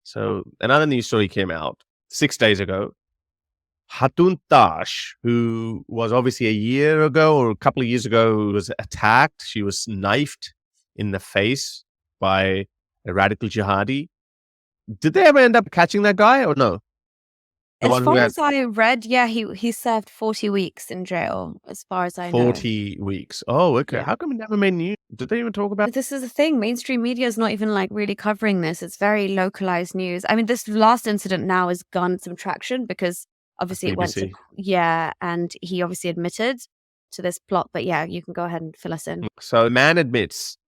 So another news story came out 6 days ago. Hatun Tash, who was obviously a year ago or a couple of years ago, was attacked. She was knifed in the face by a radical jihadi. Did they ever end up catching that guy or no? As far as I read, yeah, he served 40 weeks in jail, as far as I know. 40 weeks. Oh, okay. Yeah. How come it never made news? Did they even talk about But this is the thing. Mainstream media is not even like really covering this. It's very localized news. I mean, this last incident now has garnered some traction because obviously it went to, BBC? and he obviously admitted to this plot. But yeah, you can go ahead and fill us in. So the man admits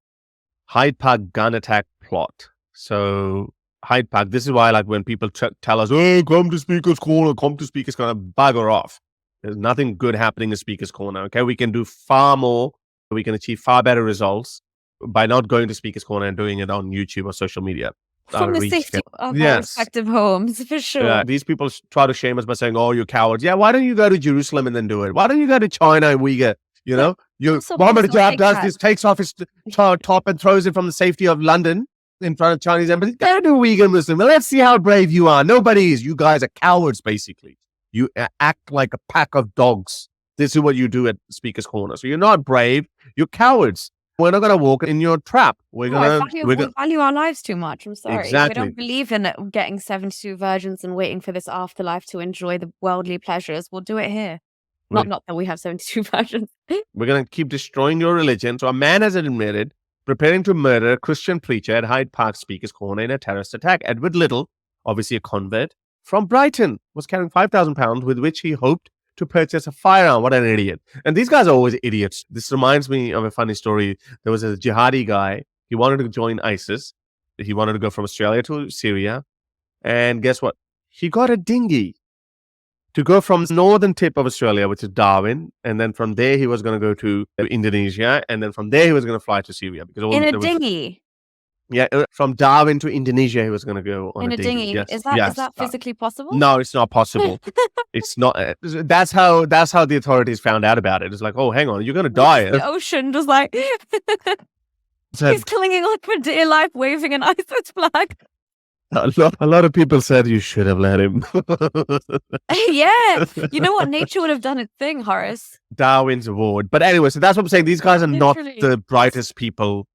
Hyde Park gun attack plot. So Hyde Park, this is why like when people tell us, oh, come to Speaker's Corner, bugger off. There's nothing good happening in Speaker's Corner, okay? We can do far more. We can achieve far better results by not going to Speaker's Corner and doing it on YouTube or social media. From the safety of our respective homes, for sure. These people try to shame us by saying, oh, you cowards. Yeah, why don't you go to Jerusalem and then do it? Why don't you go to China and Uyghur? You know, Mohammed Hijab does this, takes off his top and throws it from the safety of London in front of Chinese embassy. Go to Uyghur Muslim. Well, let's see how brave you are. Nobody is. You guys are cowards, basically. You act like a pack of dogs. This is what you do at Speaker's Corner. So you're not brave. You're cowards. We're not going to walk in your trap. We value our lives too much. I'm sorry. Exactly. We don't believe in getting 72 virgins and waiting for this afterlife to enjoy the worldly pleasures. We'll do it here. Not that we have 72 virgins. We're going to keep destroying your religion. So a man has admitted preparing to murder a Christian preacher at Hyde Park Speaker's Corner in a terrorist attack. Edward Little, obviously a convert from Brighton, was carrying £5,000 with which he hoped to purchase a firearm. What an idiot. And these guys are always idiots. This reminds me of a funny story. There was a jihadi guy. He wanted to join ISIS. He wanted to go from Australia to Syria. And guess what? He got a dinghy to go from the northern tip of Australia, which is Darwin. And then from there, he was going to go to Indonesia. And then from there, he was going to fly to Syria. Because in a dinghy? Yeah, from Darwin to Indonesia, he was going to go on a dinghy. Yes. Is that physically possible? No, it's not possible. It's not. That's how the authorities found out about it. It's like, oh, hang on, you're going to die. The ocean just like he's clinging on for dear life, waving an ISIS flag. A lot of people said you should have let him. Yeah, you know what? Nature would have done its thing, Horace. Darwin's award. But anyway, so that's what I'm saying. These guys are not the brightest people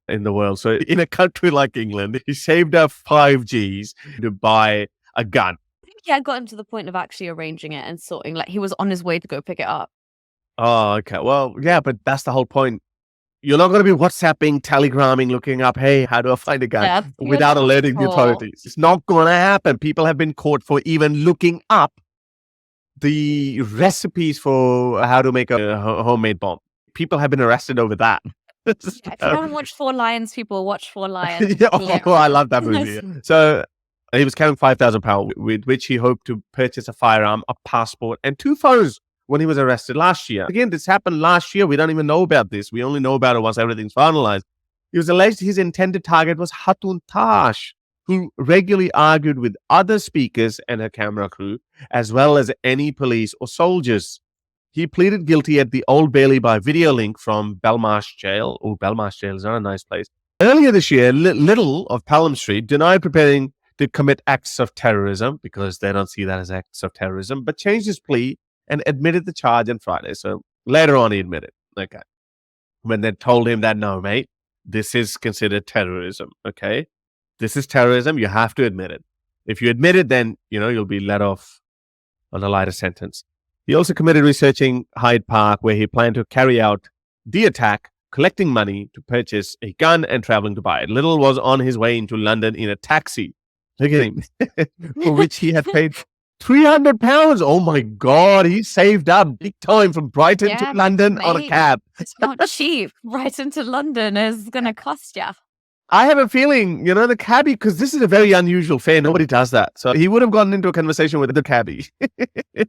in the world. So in a country like England, he saved up 5 Gs to buy a gun. I think he had gotten to the point of actually arranging it and sorting. Like he was on his way to go pick it up. Oh, okay. Well, yeah, but that's the whole point. You're not going to be WhatsApping, telegramming, looking up, hey, how do I find a gun without alerting the authorities? It's not going to happen. People have been caught for even looking up the recipes for how to make a homemade bomb. People have been arrested over that. Yeah, if you haven't watched 4 Lions, people watch 4 Lions. I love that movie. So he was carrying £5,000 with which he hoped to purchase a firearm, a passport, and 2 phones when he was arrested last year. Again, this happened last year. We don't even know about this. We only know about it once everything's finalized. It was alleged his intended target was Hatun Tash, who regularly argued with other speakers and her camera crew, as well as any police or soldiers. He pleaded guilty at the Old Bailey by video link from Belmarsh Jail. Oh, Belmarsh Jail is not a nice place. Earlier this year, Little of Pelham Street denied preparing to commit acts of terrorism because they don't see that as acts of terrorism, but changed his plea and admitted the charge on Friday. So later on, he admitted. Okay. When they told him that, no, mate, this is considered terrorism. Okay. This is terrorism. You have to admit it. If you admit it, then, you'll be let off on a lighter sentence. He also committed researching Hyde Park, where he planned to carry out the attack, collecting money to purchase a gun and traveling to buy it. Little was on his way into London in a taxi. Look at him. For which he had paid £300. Oh my God. He saved up big time from Brighton to London on a cab. It's not cheap. Brighton to London is going to cost you. I have a feeling, the cabbie, because this is a very unusual fare. Nobody does that. So he would have gotten into a conversation with the cabbie.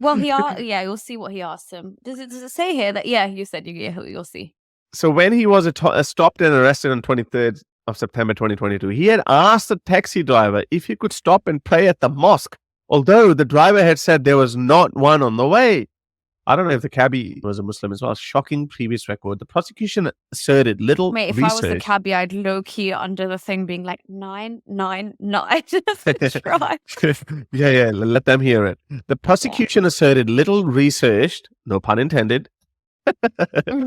Well, you'll see what he asked him. Does it say here that, you said you'll see. So when he was stopped and arrested on 23rd of September 2022, he had asked the taxi driver if he could stop and pray at the mosque, although the driver had said there was not one on the way. I don't know if the cabbie was a Muslim as well. Shocking previous record. The prosecution asserted little Mate, if I was the cabbie, I'd low key under the thing being like 999. Try. Yeah, let them hear it. The prosecution asserted little researched, no pun intended,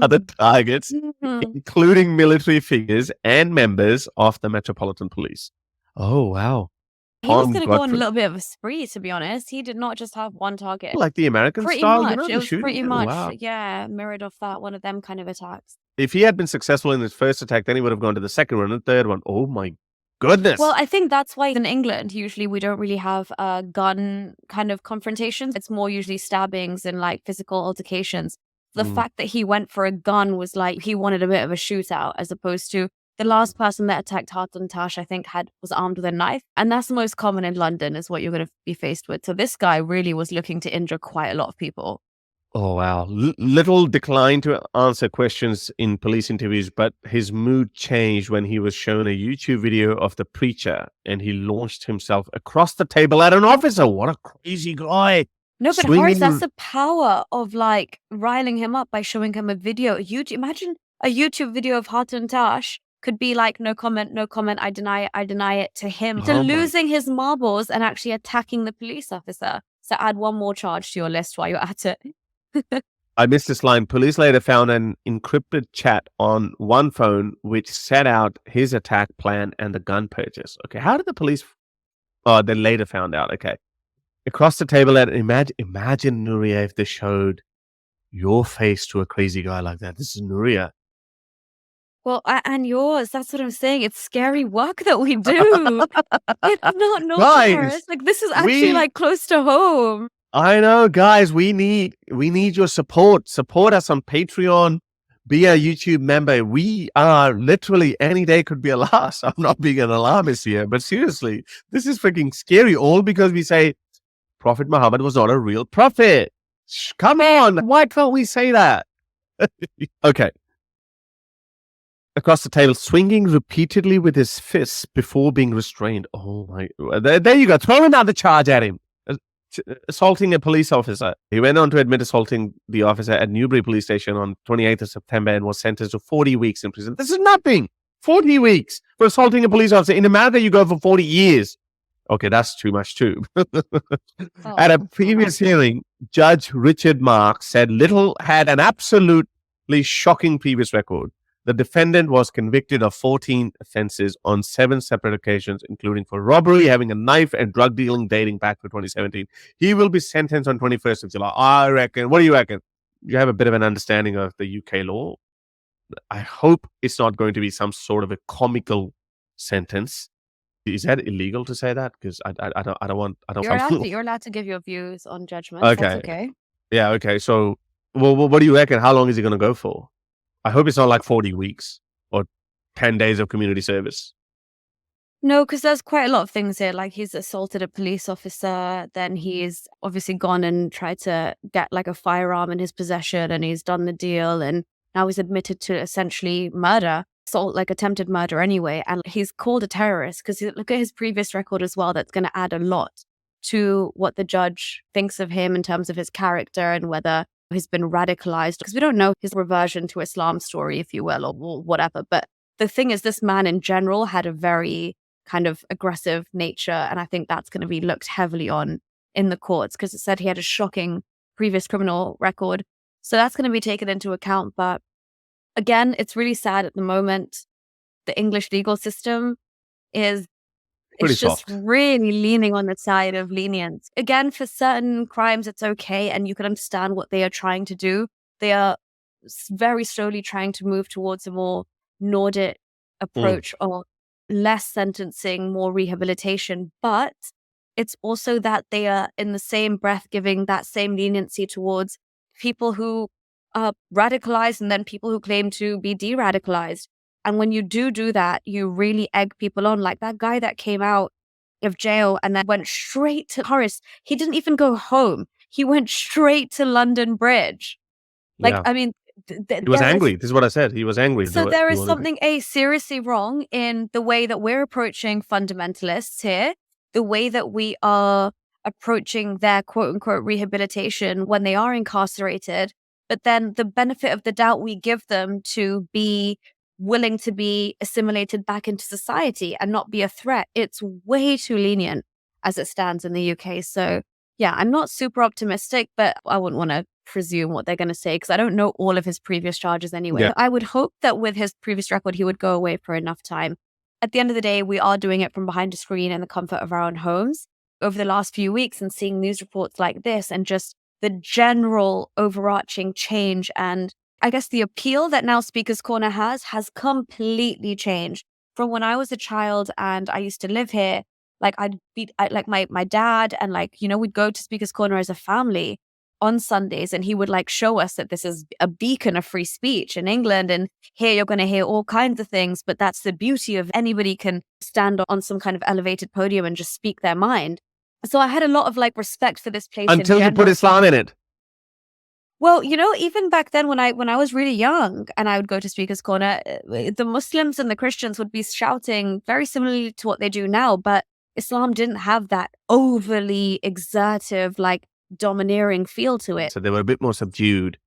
other targets, including military figures and members of the Metropolitan Police. Oh, wow. He was going to go on a little bit of a spree, to be honest. He did not just have one target. Like the American pretty style, much. you know, it was pretty much, wow. Yeah, mirrored off that, one of them kind of attacks. If he had been successful in his first attack, then he would have gone to the second one and the third one. Oh my goodness. Well, I think that's why in England, usually we don't really have gun kind of confrontations. It's more usually stabbings and like physical altercations. The fact that he went for a gun was like he wanted a bit of a shootout, as opposed to the last person that attacked Hartland Tash, I think, was armed with a knife. And that's the most common in London, is what you're going to be faced with. So this guy really was looking to injure quite a lot of people. Oh, wow. Little declined to answer questions in police interviews, but his mood changed when he was shown a YouTube video of the preacher and he launched himself across the table at an officer. What a crazy guy. No, but Horace, that's the power of like riling him up by showing him a video. Imagine a YouTube video of Hartland Tash could be like, no comment, I deny it, to him, to losing his marbles and actually attacking the police officer. So add one more charge to your list while you're at it. I missed this line. Police later found an encrypted chat on one phone which set out his attack plan and the gun purchase. Okay, how did the police... Oh, they later found out. Okay. Across the table, imagine, Nuria, if they showed your face to a crazy guy like that. This is Nuria. Well, and yours. That's what I'm saying. It's scary work that we do. It's not normal. Guys, like, this is actually like close to home. I know, guys. We need your support. Support us on Patreon. Be a YouTube member. We are literally, any day could be a loss. I'm not being an alarmist here, but seriously, this is freaking scary. All because we say Prophet Muhammad was not a real prophet. Come on. Why can't we say that? Okay. Across the table, swinging repeatedly with his fists before being restrained. Oh my. There you go. Throw another charge at him. Assaulting a police officer. He went on to admit assaulting the officer at Newbury Police Station on 28th of September and was sentenced to 40 weeks in prison. This is nothing. 40 weeks for assaulting a police officer. In America, you go for 40 years. Okay, that's too much too. At a previous hearing, Judge Richard Marks said Little had an absolutely shocking previous record. The defendant was convicted of 14 offenses on 7 separate occasions, including for robbery, having a knife, and drug dealing dating back to 2017. He will be sentenced on 21st of July. I reckon. What do you reckon? You have a bit of an understanding of the UK law. I hope it's not going to be some sort of a comical sentence. Is that illegal to say that? Because I don't want. You're allowed to give your views on judgment. Okay. That's okay. Yeah. Okay. So, well, what do you reckon? How long is he going to go for? I hope it's not like 40 weeks or 10 days of community service. No, because there's quite a lot of things here. Like, he's assaulted a police officer, then he's obviously gone and tried to get like a firearm in his possession, and he's done the deal, and now he's admitted to essentially murder, assault, like attempted murder anyway, and he's called a terrorist. Because look at his previous record as well. That's going to add a lot to what the judge thinks of him in terms of his character and whether he's been radicalized, because we don't know his reversion to Islam story, if you will, or whatever. But the thing is, this man in general had a very kind of aggressive nature, and I think that's going to be looked heavily on in the courts, because it said he had a shocking previous criminal record. So that's going to be taken into account. But again, it's really sad at the moment. The English legal system is just really leaning on the side of lenience. Again, for certain crimes, it's okay, and you can understand what they are trying to do. They are very slowly trying to move towards a more Nordic approach, or less sentencing, more rehabilitation. But it's also that they are in the same breath giving that same leniency towards people who are radicalized and then people who claim to be de-radicalized. And when you do that, you really egg people on. Like that guy that came out of jail and then went straight to Horace. He didn't even go home. He went straight to London Bridge. Like, yeah. I mean... he was angry. This is what I said. He was angry. So there is something seriously wrong in the way that we're approaching fundamentalists here, the way that we are approaching their quote unquote rehabilitation when they are incarcerated. But then the benefit of the doubt we give them to be willing to be assimilated back into society and not be a threat, it's way too lenient as it stands in the UK. So yeah, I'm not super optimistic, but I wouldn't want to presume what they're going to say because I don't know all of his previous charges anyway. Yeah. I would hope that with his previous record, he would go away for enough time. At the end of the day, we are doing it from behind a screen in the comfort of our own homes. Over the last few weeks and seeing news reports like this and just the general overarching change and I guess the appeal that now Speaker's Corner has completely changed. From when I was a child and I used to live here, like my dad and we'd go to Speaker's Corner as a family on Sundays and he would show us that this is a beacon of free speech in England and here you're going to hear all kinds of things, but that's the beauty of anybody can stand on some kind of elevated podium and just speak their mind. So I had a lot of respect for this place until you put Islam in it. Well, even back then when I was really young and I would go to Speaker's Corner, the Muslims and the Christians would be shouting very similarly to what they do now, but Islam didn't have that overly exertive, domineering feel to it. So they were a bit more subdued.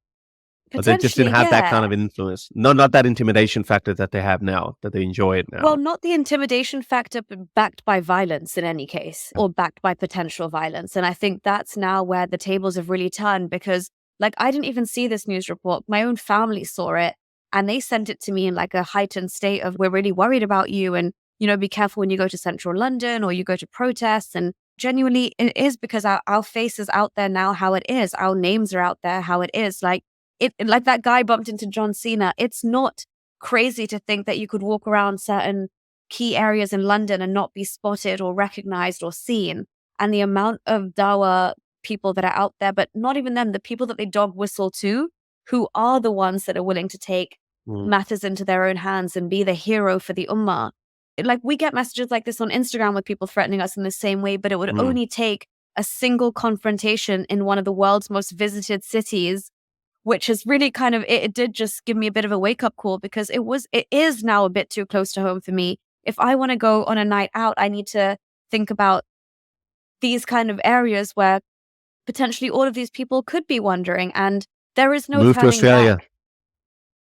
But they just didn't have that kind of influence. No, not that intimidation factor that they have now, that they enjoy it now. Well, not the intimidation factor, but backed by violence in any case, or backed by potential violence. And I think that's now where the tables have really turned because I didn't even see this news report. My own family saw it and they sent it to me in a heightened state of, we're really worried about you. And, be careful when you go to central London or you go to protests. And genuinely it is because our face is out there now how it is. Our names are out there how it is. Like that guy bumped into John Cena. It's not crazy to think that you could walk around certain key areas in London and not be spotted or recognized or seen. And the amount of Dawah people that are out there, but not even them, the people that they dog whistle to, who are the ones that are willing to take matters into their own hands and be the hero for the ummah. We get messages like this on Instagram with people threatening us in the same way, but it would only take a single confrontation in one of the world's most visited cities, which is really it did just give me a bit of a wake-up call because it is now a bit too close to home for me. If I want to go on a night out, I need to think about these kind of areas where potentially all of these people could be wandering and there is no move to Australia.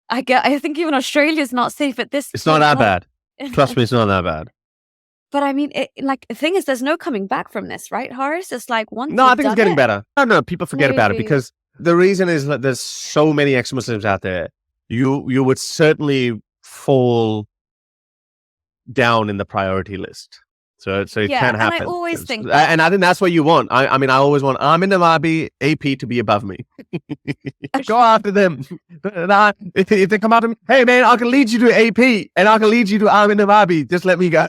Back. I think even Australia is not safe at this. It's not that bad. Trust me, it's not that bad. But I mean, the thing is, there's no coming back from this, right, Horace? It's once. No, I think it's getting better. No, people forget about it because the reason is that there's so many ex-Muslims out there. You would certainly fall down in the priority list. So it can happen. And I always think and I think that's what you want. I mean, I always want Amin Nawabi AP to be above me. Go after them. If they come after me, hey man, I can lead you to AP and I can lead you to Amin Nawabi. Just let me go.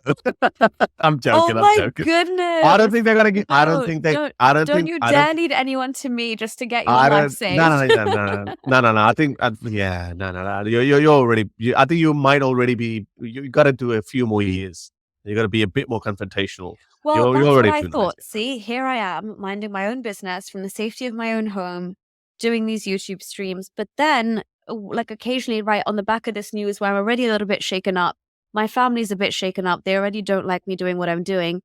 I'm joking. Oh my goodness. I don't think they're gonna get. Don't you dare lead anyone to me just to get your life saved. No. I think no. You're already. I think you might already be. You got to do a few more years. You got to be a bit more confrontational. Well, that's what I thought. See, here I am, minding my own business from the safety of my own home, doing these YouTube streams. But then, occasionally, right on the back of this news where I'm already a little bit shaken up, my family's a bit shaken up. They already don't like me doing what I'm doing.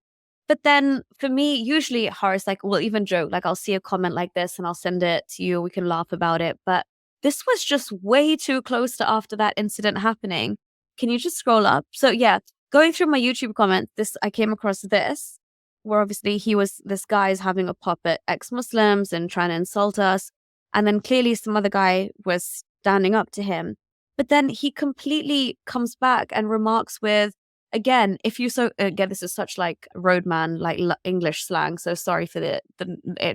But then, for me, usually, Horace, we'll even joke. I'll see a comment like this and I'll send it to you. We can laugh about it. But this was just way too close to after that incident happening. Can you just scroll up? So, yeah. Going through my YouTube comments, I came across this, where obviously this guy is having a pop at ex-Muslims and trying to insult us. And then clearly some other guy was standing up to him. But then he completely comes back and remarks with, again, this is such roadman, English slang. So sorry for it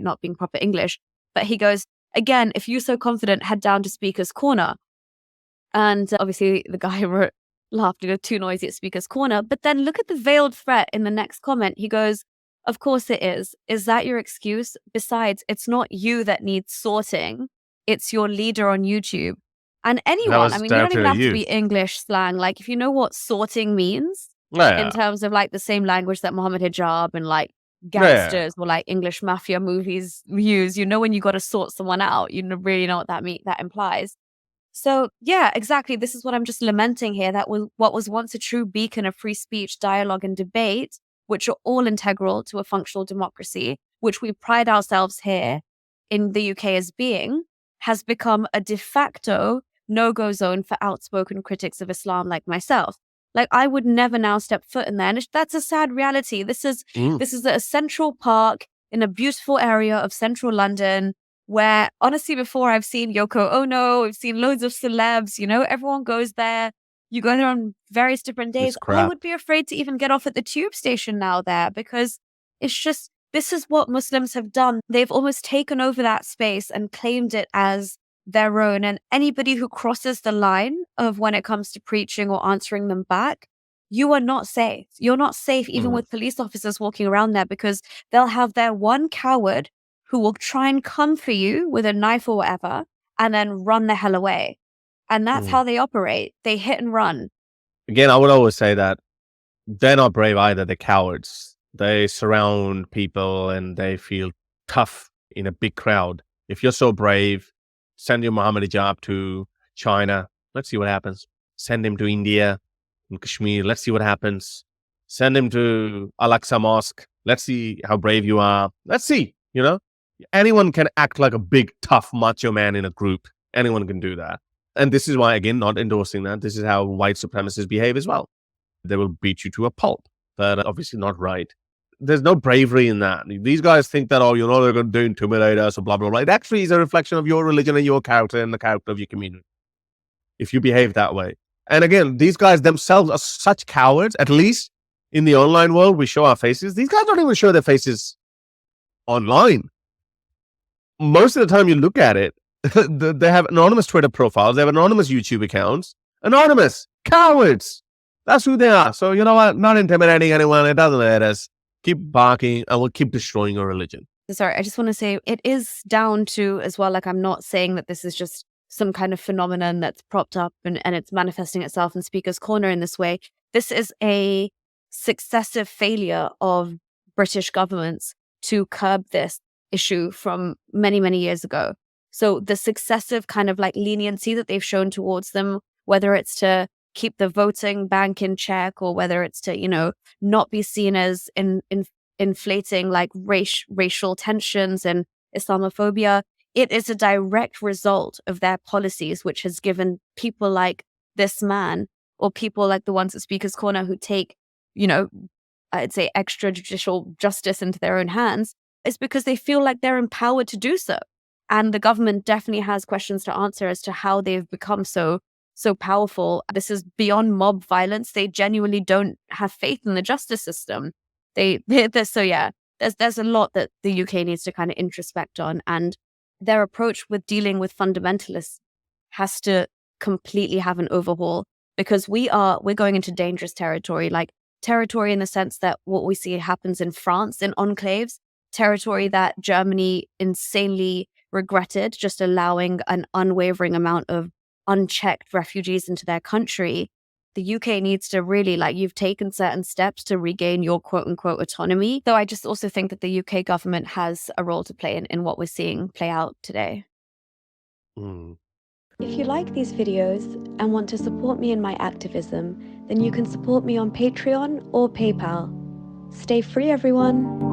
not being proper English. But he goes, again, if you're so confident, head down to Speaker's Corner. And obviously the guy laughed, too noisy at Speaker's Corner. But then look at the veiled threat in the next comment. He goes, of course it is. Is that your excuse? Besides, it's not you that needs sorting. It's your leader on YouTube. And anyone, you don't even have to be English slang. If you know what sorting means in terms of the same language that Mohammed Hijab and gangsters or English mafia movies use, when you got to sort someone out, you really know what that implies. So, yeah, exactly. This is what I'm just lamenting here. That was what was once a true beacon of free speech, dialogue and debate, which are all integral to a functional democracy, which we pride ourselves here in the UK as being, has become a de facto no-go zone for outspoken critics of Islam like myself. Like, I would never now step foot in there. And that's a sad reality. This is a central park in a beautiful area of central London where, honestly, before I've seen Yoko Ono, I've seen loads of celebs, you know, everyone goes there. You go there on various different days. I would be afraid to even get off at the tube station now there, because it's just, this is what Muslims have done. They've almost taken over that space and claimed it as their own. And anybody who crosses the line of when it comes to preaching or answering them back, you are not safe. You're not safe even with police officers walking around there, because they'll have their one coward who will try and come for you with a knife or whatever and then run the hell away. And that's how they operate. They hit and run. Again, I would always say that they're not brave either. They're cowards. They surround people and they feel tough in a big crowd. If you're so brave, send your Muhammad hijab to China. Let's see what happens. Send him to India and Kashmir. Let's see what happens. Send him to Al-Aqsa Mosque. Let's see how brave you are. Let's see, you know. Anyone can act like a big, tough, macho man in a group. Anyone can do that. And this is why, again, not endorsing that. This is how white supremacists behave as well. They will beat you to a pulp. But obviously not right. There's no bravery in that. These guys think that, oh, you know, they're going to intimidate us or blah, blah, blah. It actually is a reflection of your religion and your character and the character of your community, if you behave that way. And again, these guys themselves are such cowards. At least in the online world, we show our faces. These guys don't even show their faces online. Most of the time you look at it, they have anonymous Twitter profiles. They have anonymous YouTube accounts. Anonymous. Cowards. That's who they are. So, you know what? Not intimidating anyone. It doesn't hurt us. Keep barking and we'll keep destroying your religion. Sorry, I just want to say it is down to as well, like, I'm not saying that this is just some kind of phenomenon that's propped up and it's manifesting itself in Speaker's Corner in this way. This is a successive failure of British governments to curb this issue from many, many years ago. So the successive kind of like leniency that they've shown towards them, whether it's to keep the voting bank in check or whether it's to, you know, not be seen as inflating like racial tensions and Islamophobia, it is a direct result of their policies, which has given people like this man or people like the ones at Speaker's Corner who take, you know, I'd say extrajudicial justice into their own hands, is because they feel like they're empowered to do so. And the government definitely has questions to answer as to how they've become so powerful. This is beyond mob violence. They genuinely don't have faith in the justice system. There's a lot that the UK needs to kind of introspect on, and their approach with dealing with fundamentalists has to completely have an overhaul, because we're going into dangerous territory, like territory in the sense that what we see happens in France in enclaves, territory that Germany insanely regretted, just allowing an unwavering amount of unchecked refugees into their country. The UK needs to really, like, you've taken certain steps to regain your quote unquote autonomy. Though I just also think that the UK government has a role to play in what we're seeing play out today. If you like these videos and want to support me in my activism, then you can support me on Patreon or PayPal. Stay free, everyone.